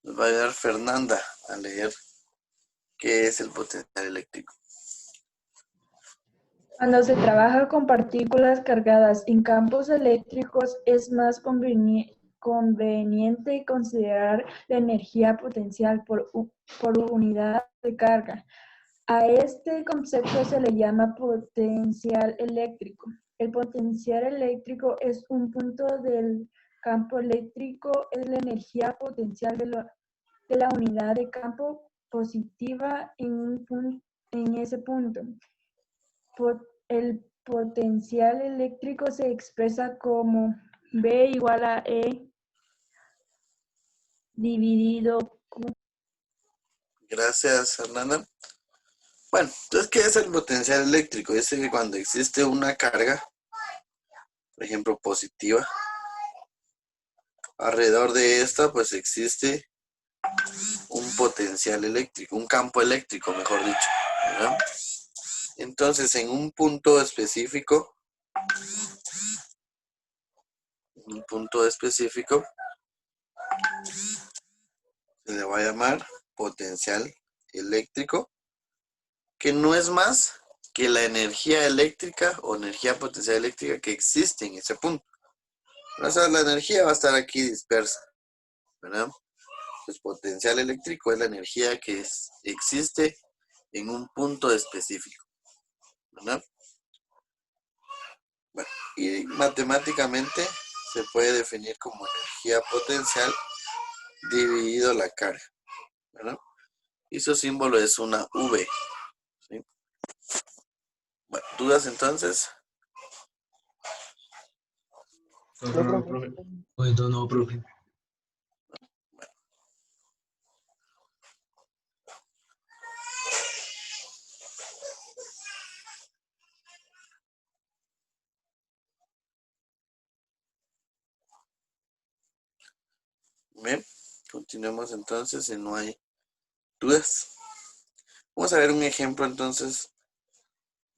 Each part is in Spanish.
Nos va a ayudar Fernanda a leer qué es el potencial eléctrico. Cuando se trabaja con partículas cargadas en campos eléctricos, es más conveniente considerar la energía potencial por unidad de carga. A este concepto se le llama potencial eléctrico. El potencial eléctrico es un punto del campo eléctrico, es la energía potencial de la unidad de campo positiva en ese punto. El potencial eléctrico se expresa como B igual a E dividido Q. Gracias, Fernanda. Bueno, entonces, ¿qué es el potencial eléctrico? Dice que cuando existe una carga, por ejemplo, positiva, alrededor de esta, pues existe un potencial eléctrico, un campo eléctrico, mejor dicho, ¿verdad? Entonces, en un punto específico, se le va a llamar potencial eléctrico, que no es más que la energía eléctrica o energía potencial eléctrica que existe en ese punto. O sea, la energía va a estar aquí dispersa, ¿verdad? Pues potencial eléctrico es la energía que existe en un punto específico, ¿verdad? Bueno, y matemáticamente se puede definir como energía potencial dividido la carga, ¿verdad? Y su símbolo es una V, ¿sí? Bueno, ¿dudas entonces? No, profe. No, profe. Bien, continuemos entonces si no hay dudas. Vamos a ver un ejemplo entonces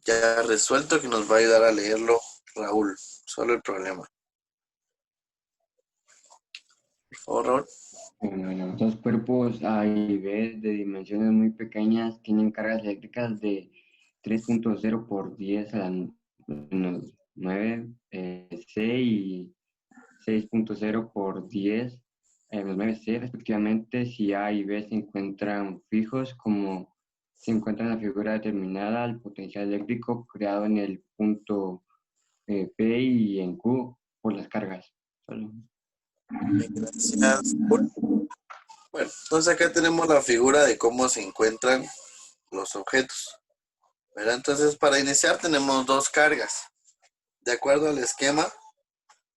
ya resuelto que nos va a ayudar a leerlo Raúl. Solo el problema. Por favor, Raúl. Bueno, dos cuerpos A y B de dimensiones muy pequeñas tienen cargas eléctricas de 3.0 por 10 a la menos 9 C y 6.0 por 10 a la menos 9 C respectivamente. Si A y B se encuentran fijos, como se encuentra en la figura determinada, el potencial eléctrico creado en el punto P y en Q por las cargas. Solo. Gracias. Bueno, entonces acá tenemos la figura de cómo se encuentran los objetos, ¿verdad? Entonces para iniciar tenemos dos cargas. De acuerdo al esquema,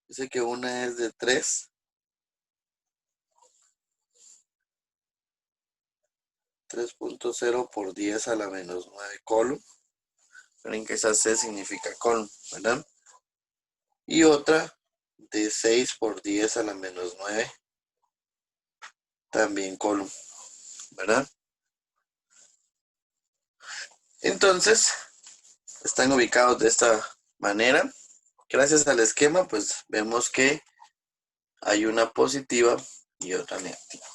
dice que una es de 3.0 por 10 a la menos 9 column. Miren que esa C significa column, ¿verdad? Y otra de 6 por 10 a la menos 9, también column, ¿verdad? Entonces, están ubicados de esta manera. Gracias al esquema, pues vemos que hay una positiva y otra negativa.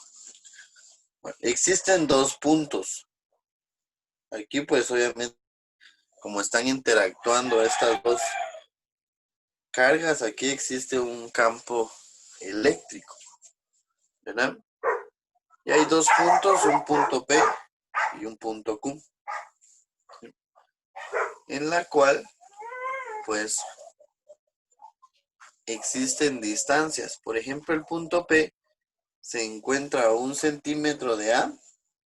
Bueno, existen dos puntos. Aquí, pues obviamente, como están interactuando estas dos cargas, aquí existe un campo eléctrico, ¿verdad? Y hay dos puntos, un punto P y un punto Q, en la cual, pues, existen distancias. Por ejemplo, el punto P se encuentra a 1 centímetro de A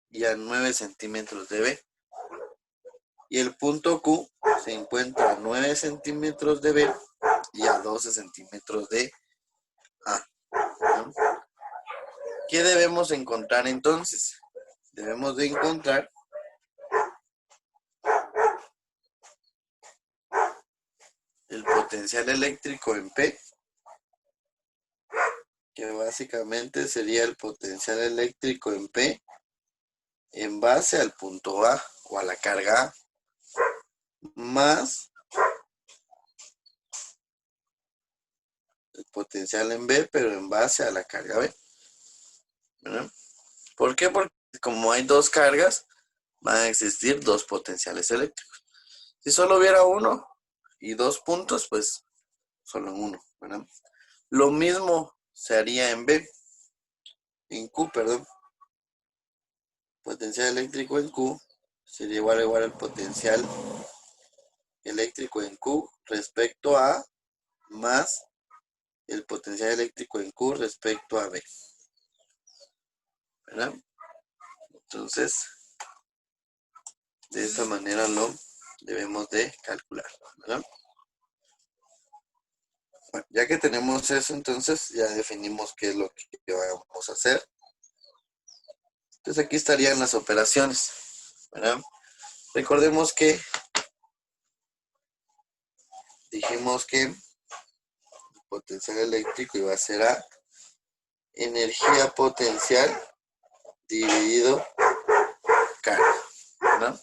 y a 9 centímetros de B. Y el punto Q se encuentra a 9 centímetros de B y a 12 centímetros de A. ¿Qué debemos encontrar entonces? Debemos de encontrar el potencial eléctrico en P, que básicamente sería el potencial eléctrico en P en base al punto A o a la carga A, más el potencial en B, pero en base a la carga B, ¿verdad? ¿Por qué? Porque como hay dos cargas, van a existir dos potenciales eléctricos. Si solo hubiera uno y dos puntos, pues solo en uno, ¿verdad? Lo mismo se haría en Q, perdón. Potencial eléctrico en Q sería igual al potencial eléctrico en Q respecto a más el potencial eléctrico en Q respecto a B, ¿verdad? Entonces, de esta manera lo debemos de calcular, ¿verdad? Bueno, ya que tenemos eso, entonces ya definimos qué es lo que vamos a hacer. Entonces aquí estarían las operaciones, ¿verdad? Recordemos que dijimos que el potencial eléctrico iba a ser a energía potencial dividido carga, ¿verdad?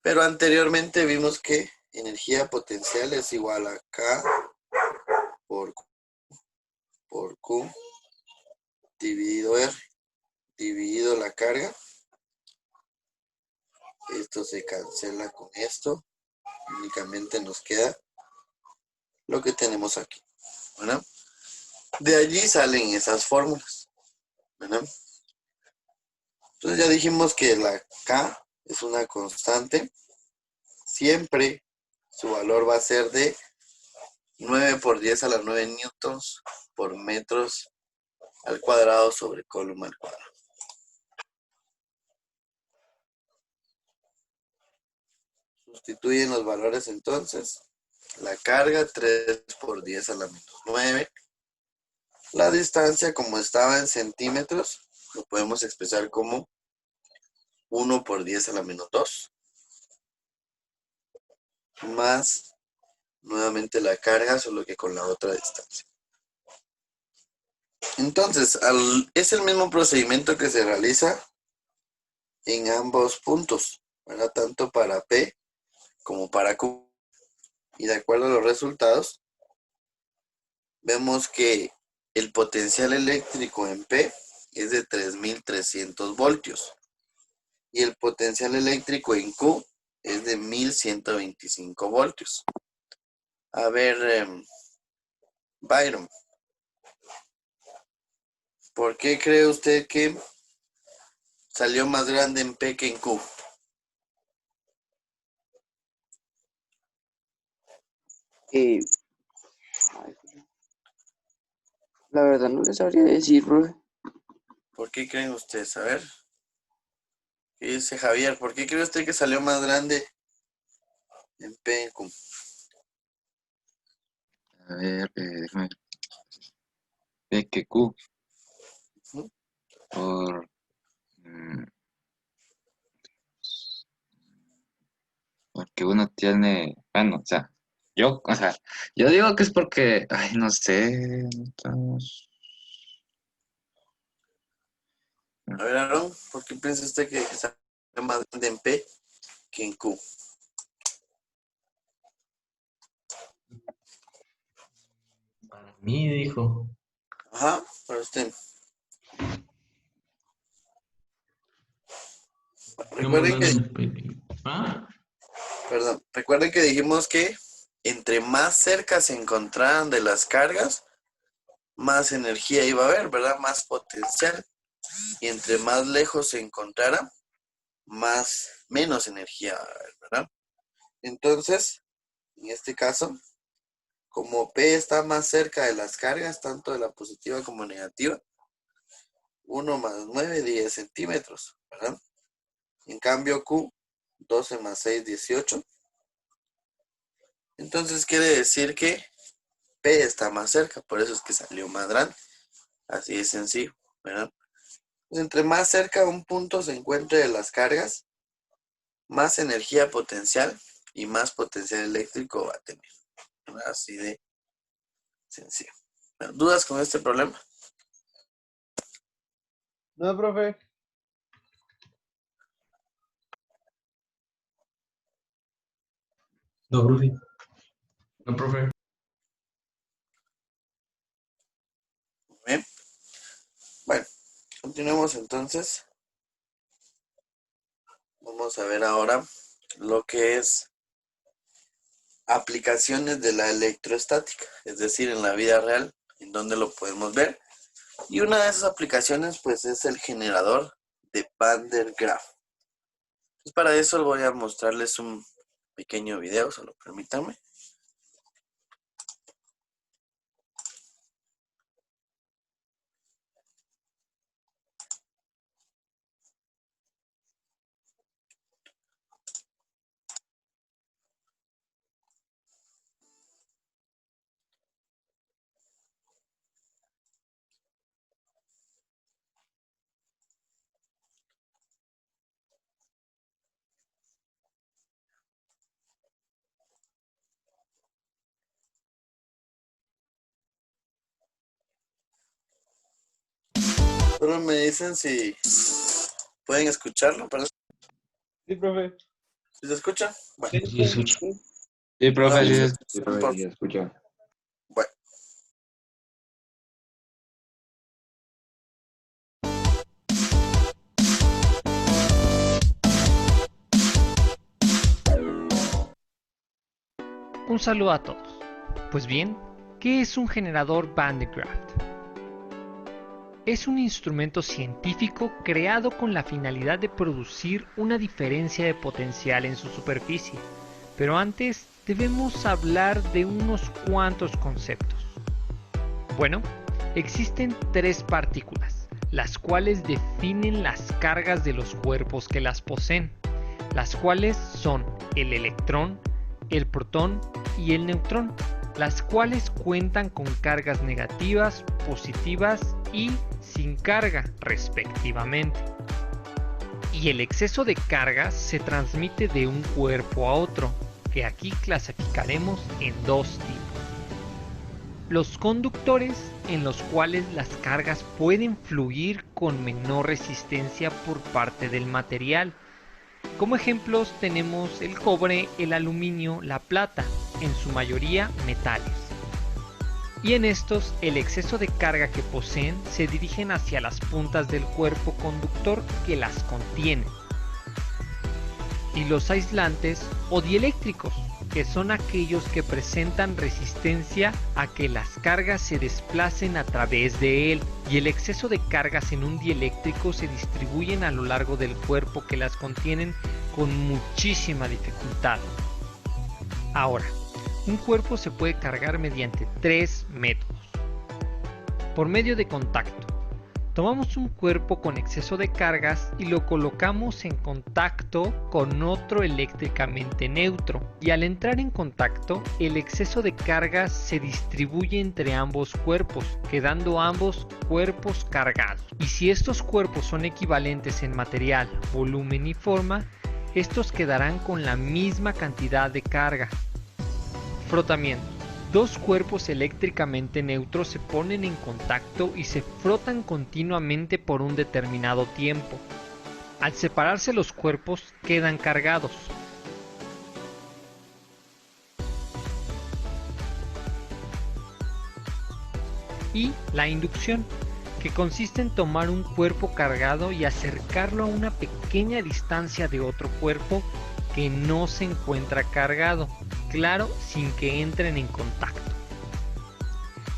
Pero anteriormente vimos que energía potencial es igual a K por Q dividido R, dividido la carga. Esto se cancela con esto. Únicamente nos queda lo que tenemos aquí, ¿verdad? De allí salen esas fórmulas, ¿verdad? Entonces ya dijimos que la K es una constante. Siempre su valor va a ser de 9 por 10 a la 9 newtons por metros al cuadrado sobre Coulomb al cuadrado. Sustituyen los valores entonces. La carga 3 por 10 a la menos 9. La distancia, como estaba en centímetros, lo podemos expresar como 1 por 10 a la menos 2. Más nuevamente la carga, solo que con la otra distancia. Entonces, es el mismo procedimiento que se realiza en ambos puntos, ¿verdad? Tanto para P como para Q. Y de acuerdo a los resultados, vemos que el potencial eléctrico en P es de 3.300 voltios. Y el potencial eléctrico en Q es de 1.125 voltios. A ver, Byron, ¿por qué cree usted que salió más grande en P que en Q? La verdad no les sabría decir, bro. ¿Por qué creen ustedes? A ver, ¿qué dice Javier? ¿Por qué cree usted que salió más grande en P en Q? A ver, déjame ver. P que Q. ¿Mm? Por... porque uno tiene... Bueno, o sea, yo digo que es porque... Ay, no sé. Estamos... A ver, Aaron, ¿por qué piensa usted que salió más grande en P que en Q? Para mí, dijo. Ajá, para usted. No más Recuerden que, ¿Ah? perdón, recuerden que dijimos que entre más cerca se encontraran de las cargas, más energía iba a haber, ¿verdad? Más potencial. Y entre más lejos se encontrara, menos energía va a haber, ¿verdad? Entonces, en este caso, como P está más cerca de las cargas, tanto de la positiva como negativa, 1 más 9, 10 centímetros, ¿verdad? En cambio Q, 12 más 6, 18. Entonces quiere decir que P está más cerca, por eso es que salió más grande. Así de sencillo, ¿verdad? Pues entre más cerca un punto se encuentre de las cargas, más energía potencial y más potencial eléctrico va a tener, ¿verdad? Así de sencillo. Bueno, ¿dudas con este problema? No, profe. No, profe. No, profe. Bien. Bueno, continuemos entonces. Vamos a ver ahora lo que es aplicaciones de la electroestática, es decir, en la vida real, en donde lo podemos ver. Y una de esas aplicaciones pues es el generador de Van der Graaf. Pues para eso voy a mostrarles un pequeño video, solo permítanme. Solo me dicen si pueden escucharlo, ¿perdón? Sí, profe. ¿Sí se escucha? Bueno, Sí, escucho. Sí, profe, vamos sí. a Sí, escuchar, profe, por sí, escucho. Bueno. Un saludo a todos. Pues bien, ¿qué es un generador Van der Graaf? Es un instrumento científico creado con la finalidad de producir una diferencia de potencial en su superficie. Pero antes debemos hablar de unos cuantos conceptos. Bueno, existen tres partículas, las cuales definen las cargas de los cuerpos que las poseen, las cuales son el electrón, el protón y el neutrón, las cuales cuentan con cargas negativas, positivas y sin carga, respectivamente. Y el exceso de carga se transmite de un cuerpo a otro, que aquí clasificaremos en dos tipos. Los conductores, en los cuales las cargas pueden fluir con menor resistencia por parte del material. Como ejemplos tenemos el cobre, el aluminio, la plata, en su mayoría metales. Y en estos, el exceso de carga que poseen se dirigen hacia las puntas del cuerpo conductor que las contienen. Y los aislantes o dieléctricos, que son aquellos que presentan resistencia a que las cargas se desplacen a través de él, y el exceso de cargas en un dieléctrico se distribuyen a lo largo del cuerpo que las contienen con muchísima dificultad. Ahora, un cuerpo se puede cargar mediante tres métodos. Por medio de contacto. Tomamos un cuerpo con exceso de cargas y lo colocamos en contacto con otro eléctricamente neutro, y al entrar en contacto, el exceso de cargas se distribuye entre ambos cuerpos, quedando ambos cuerpos cargados. Y si estos cuerpos son equivalentes en material, volumen y forma, estos quedarán con la misma cantidad de carga. Frotamiento. Dos cuerpos eléctricamente neutros se ponen en contacto y se frotan continuamente por un determinado tiempo. Al separarse los cuerpos quedan cargados. Y la inducción, que consiste en tomar un cuerpo cargado y acercarlo a una pequeña distancia de otro cuerpo que no se encuentra cargado, claro, sin que entren en contacto.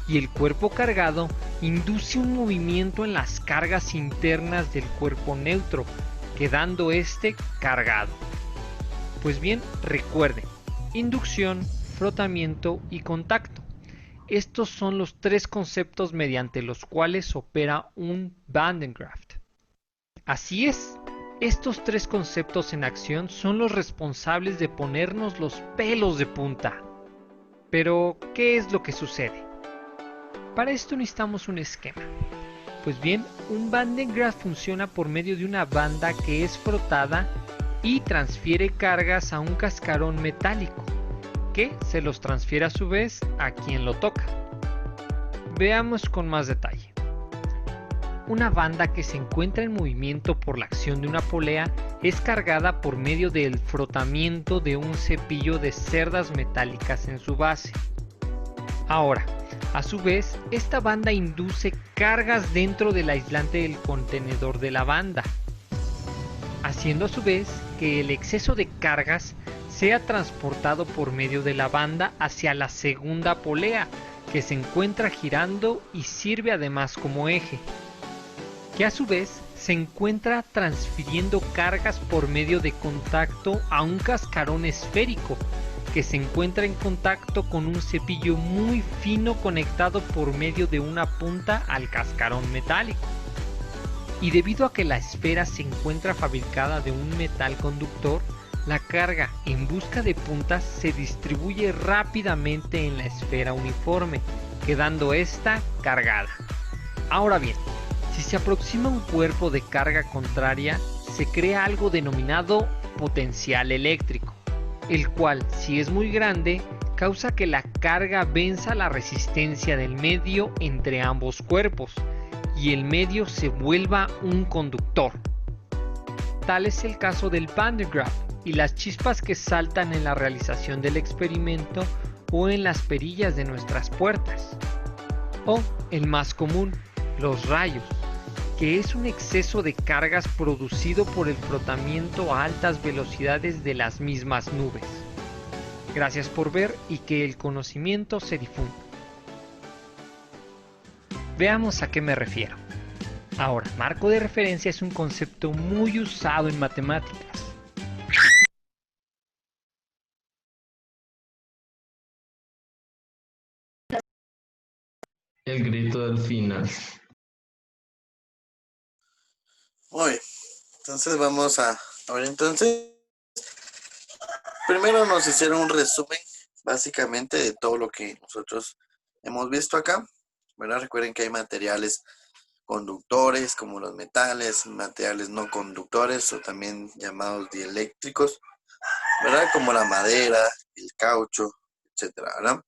Y el cuerpo cargado induce un movimiento en las cargas internas del cuerpo neutro, quedando este cargado. Pues bien, recuerden, inducción, frotamiento y contacto. Estos son los tres conceptos mediante los cuales opera un Van der Graaf. Así es. Estos tres conceptos en acción son los responsables de ponernos los pelos de punta. Pero, ¿qué es lo que sucede? Para esto necesitamos un esquema. Pues bien, un Van der Graaf funciona por medio de una banda que es frotada y transfiere cargas a un cascarón metálico, que se los transfiere a su vez a quien lo toca. Veamos con más detalle. Una banda que se encuentra en movimiento por la acción de una polea es cargada por medio del frotamiento de un cepillo de cerdas metálicas en su base. Ahora, A su vez, esta banda induce cargas dentro del aislante del contenedor de la banda, haciendo a su vez que el exceso de cargas sea transportado por medio de la banda hacia la segunda polea, que se encuentra girando y sirve además como eje, que a su vez se encuentra transfiriendo cargas por medio de contacto a un cascarón esférico, que se encuentra en contacto con un cepillo muy fino conectado por medio de una punta al cascarón metálico. Y debido a que la esfera se encuentra fabricada de un metal conductor, la carga en busca de puntas se distribuye rápidamente en la esfera uniforme, quedando esta cargada. Ahora bien, si se aproxima un cuerpo de carga contraria, se crea algo denominado potencial eléctrico, el cual, si es muy grande, causa que la carga venza la resistencia del medio entre ambos cuerpos y el medio se vuelva un conductor. Tal es el caso del Van de Graaff y las chispas que saltan en la realización del experimento o en las perillas de nuestras puertas. O el más común, los rayos, que es un exceso de cargas producido por el frotamiento a altas velocidades de las mismas nubes. Gracias por ver y que el conocimiento se difunda. Veamos a qué me refiero. Ahora, marco de referencia es un concepto muy usado en matemáticas. El grito del final. Muy bien. Entonces vamos a ver entonces. Primero nos hicieron un resumen básicamente de todo lo que nosotros hemos visto acá. ¿Verdad? Recuerden que hay materiales conductores como los metales, materiales no conductores o también llamados dieléctricos, ¿verdad? Como la madera, el caucho, etcétera, ¿verdad?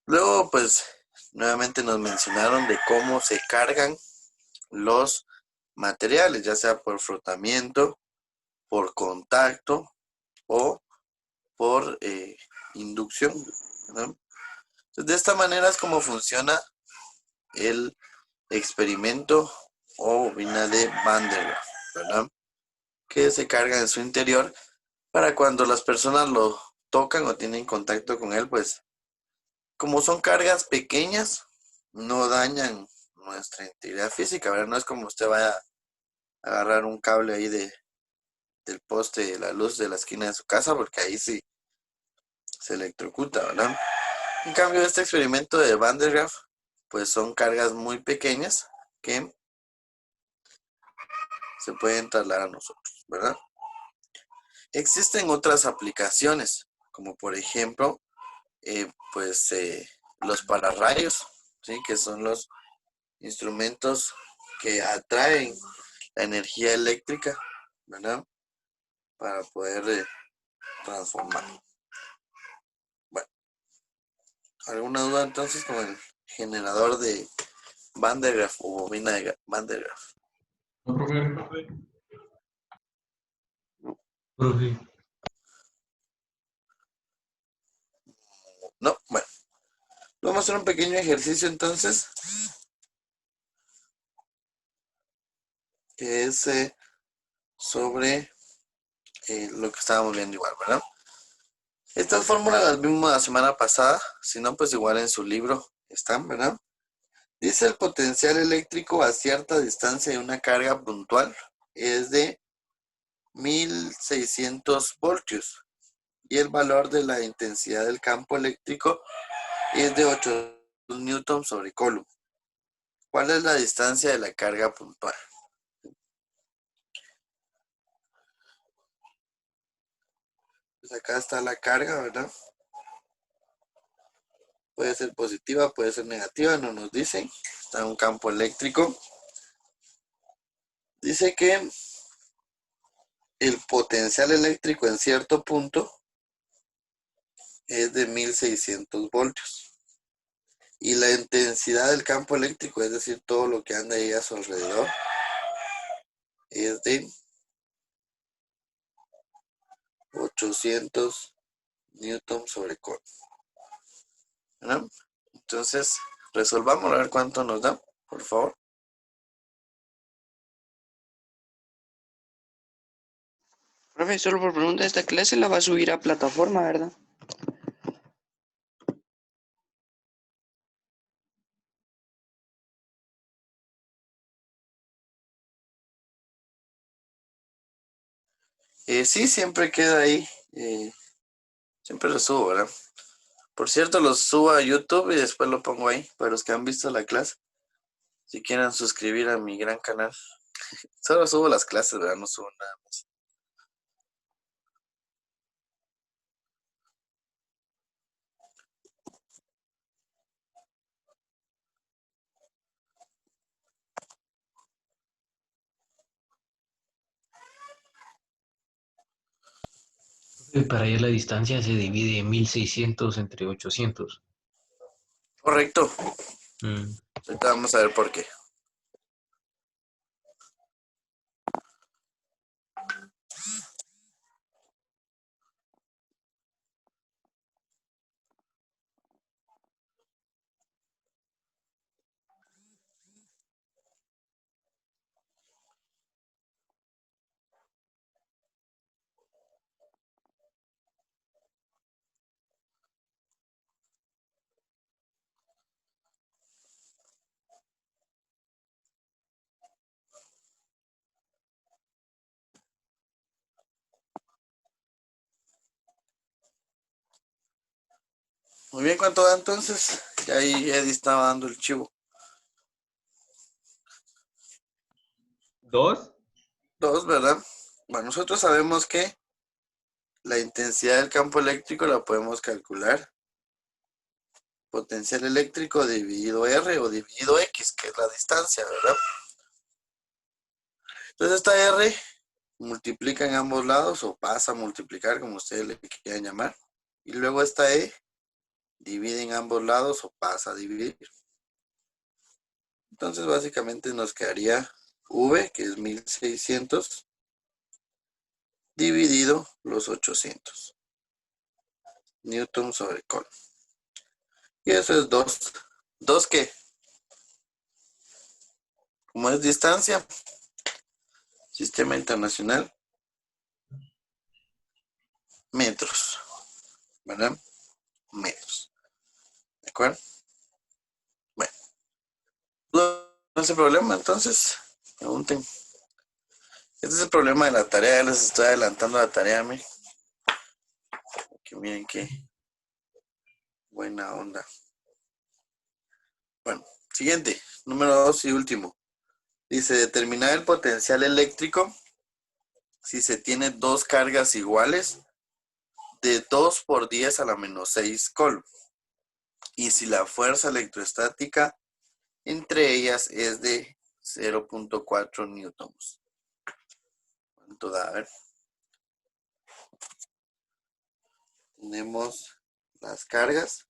Luego, pues, nuevamente nos mencionaron de cómo se cargan los materiales, ya sea por frotamiento, por contacto o por inducción, ¿verdad? Entonces, de esta manera es como funciona el experimento o bobina de Van de Graaff, ¿verdad? Que se carga en su interior para cuando las personas lo tocan o tienen contacto con él, pues como son cargas pequeñas, no dañan nuestra integridad física, ¿verdad? No es como usted vaya a agarrar un cable ahí del poste de la luz de la esquina de su casa, porque ahí sí se electrocuta, ¿verdad? En cambio, este experimento de Van de Graaff, pues son cargas muy pequeñas que se pueden trasladar a nosotros, ¿verdad? Existen otras aplicaciones, como por ejemplo, los pararrayos, ¿sí? Que son los instrumentos que atraen la energía eléctrica, ¿verdad? Para poder transformar. Bueno, ¿alguna duda entonces con el generador de Van de Graaff o bobina de Van de Graaff? No, profe. Profe. No, bueno. Vamos a hacer un pequeño ejercicio entonces, que es sobre lo que estábamos viendo igual, ¿verdad? Estas fórmulas las vimos la semana pasada, si no, pues igual en su libro están, ¿verdad? Dice el potencial eléctrico a cierta distancia de una carga puntual es de 1600 voltios y el valor de la intensidad del campo eléctrico es de 8 newton sobre coulomb. ¿Cuál es la distancia de la carga puntual? Pues acá está la carga, ¿verdad? Puede ser positiva, puede ser negativa, no nos dicen. Está en un campo eléctrico. Dice que el potencial eléctrico en cierto punto es de 1600 voltios. Y la intensidad del campo eléctrico, es decir, todo lo que anda ahí a su alrededor, es de 800 newton sobre coulomb. ¿Verdad? Un Entonces, resolvamos a ver cuánto nos da, por favor. Profe, solo por pregunta, esta clase la va a subir a plataforma, ¿verdad? Sí, siempre queda ahí. Siempre lo subo, ¿verdad? Por cierto, lo subo a YouTube y después lo pongo ahí para los que han visto la clase. Si quieren suscribir a mi gran canal. Solo subo las clases, ¿verdad? No subo nada más. Para ir la distancia se divide en 1600 entre 800. Correcto. Mm. Ahorita vamos a ver por qué. Muy bien, ¿cuánto da entonces? Ya ahí Eddie estaba dando el chivo. 2. 2, ¿verdad? Bueno, nosotros sabemos que la intensidad del campo eléctrico la podemos calcular. Potencial eléctrico dividido R o dividido X, que es la distancia, ¿verdad? Entonces esta R multiplica en ambos lados o pasa a multiplicar, como ustedes le quieran llamar. Y luego esta E divide en ambos lados o pasa a dividir. Entonces básicamente nos quedaría V, que es 1600, dividido los 800. Newton sobre Coulomb. Y eso es 2. ¿2 qué? Como es distancia, sistema internacional, metros, ¿verdad? Metros. ¿De acuerdo? Bueno, no es el problema, entonces, pregunten. Este es el problema de la tarea, ya les estoy adelantando la tarea a mí. Que miren qué buena onda. Bueno, siguiente, número 2 y último. Dice, determinar el potencial eléctrico si se tiene dos cargas iguales de 2 por 10 a la menos 6 Coulomb. Y si la fuerza electrostática entre ellas es de 0.4 newtons. ¿Cuánto da? A ver. Tenemos las cargas.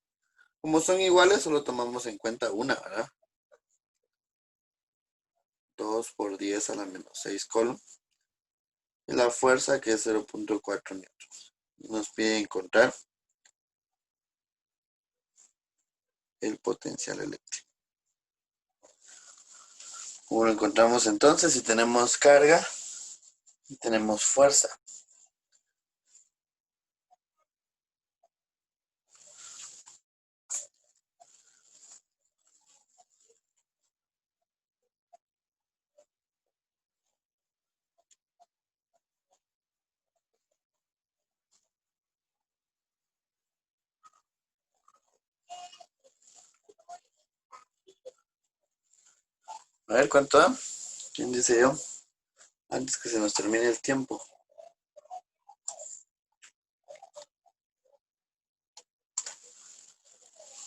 Como son iguales, solo tomamos en cuenta una, ¿verdad? 2 por 10 a la menos 6 Coulomb. Y la fuerza que es 0.4 newtons. Nos pide encontrar el potencial eléctrico. Como lo encontramos entonces, si tenemos carga y tenemos fuerza. A ver, ¿cuánto da? ¿Quién dice yo? Antes que se nos termine el tiempo.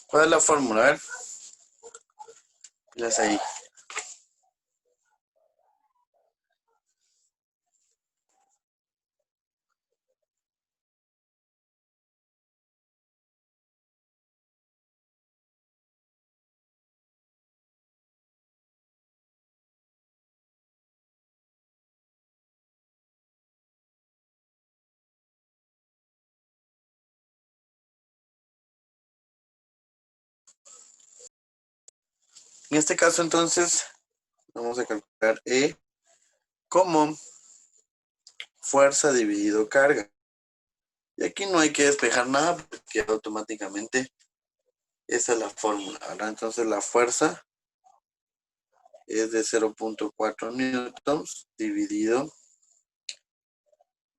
¿Cuál es la fórmula? A ver. Las ahí. En este caso, entonces, vamos a calcular E como fuerza dividido carga. Y aquí no hay que despejar nada porque automáticamente esa es la fórmula, ¿verdad? Entonces la fuerza es de 0.4 newtons dividido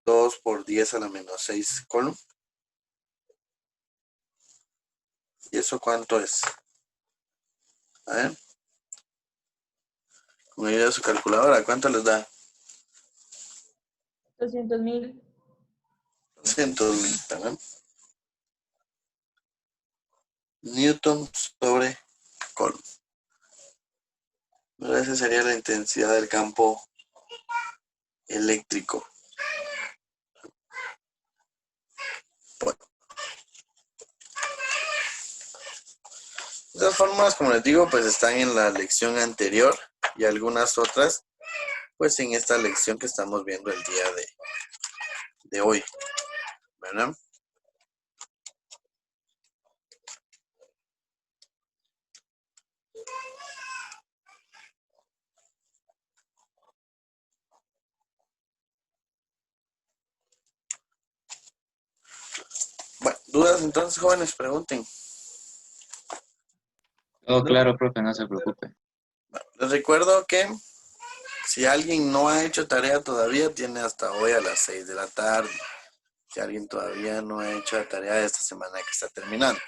2 por 10 a la menos 6 coulomb. ¿Y eso cuánto es? A ver. Con ayuda de su calculadora, ¿cuánto les da? 200.000. 200.000, ¿verdad? Newton sobre coulomb. Ahora esa sería la intensidad del campo eléctrico. Bueno, esas fórmulas, como les digo, pues están en la lección anterior y algunas otras, pues en esta lección que estamos viendo el día de hoy, ¿verdad? Bueno, dudas entonces, jóvenes, pregunten. Todo claro, profe, no se preocupe. Bueno, les recuerdo que si alguien no ha hecho tarea todavía, tiene hasta hoy a las 6 de la tarde. Si alguien todavía no ha hecho la tarea de esta semana que está terminando.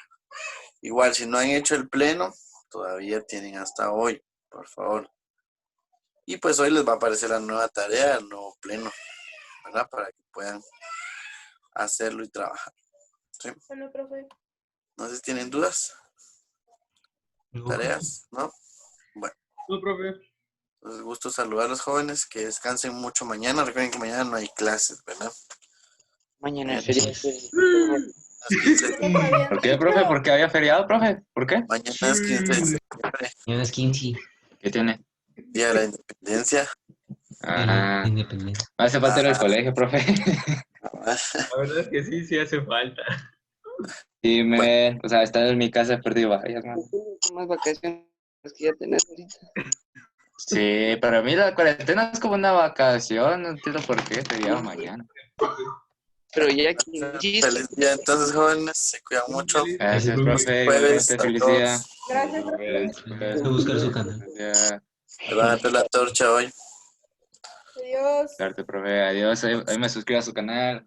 Igual, si no han hecho el pleno, todavía tienen hasta hoy, por favor. Y pues hoy les va a aparecer la nueva tarea, el nuevo pleno, ¿verdad? Para que puedan hacerlo y trabajar. ¿Sí? Bueno, profe. No sé si tienen dudas, tareas, ¿no? Bueno, No, profe. pues gusto saludar a los jóvenes, que descansen mucho mañana. Recuerden que mañana no hay clases, ¿verdad? Mañana es Así feriado. es. ¿Por qué, profe? ¿Por qué había feriado, profe? ¿Por qué? Mañana es 15 de septiembre, Mañana es 15. ¿Qué tiene? Día de la Independencia. Ah, Independiente. hace falta ir al Ah, colegio, profe. La verdad es que sí, sí hace falta. Y Bueno. o sea, estar en mi casa he perdido varias, man. Más vacaciones que ya tenés ahorita. Sí, para mí la cuarentena es como una vacación, no entiendo por qué, feriado mañana. Pero ya que hiciste, Feliz día entonces, jóvenes, se cuidan mucho. Gracias, profe, Jueves igualmente, a feliz día. todos. Gracias, profe. Voy a buscar su canal. Ya, Me van a hacer la torcha hoy. Adiós. darte, profe, adiós, ahí me suscribo a su canal.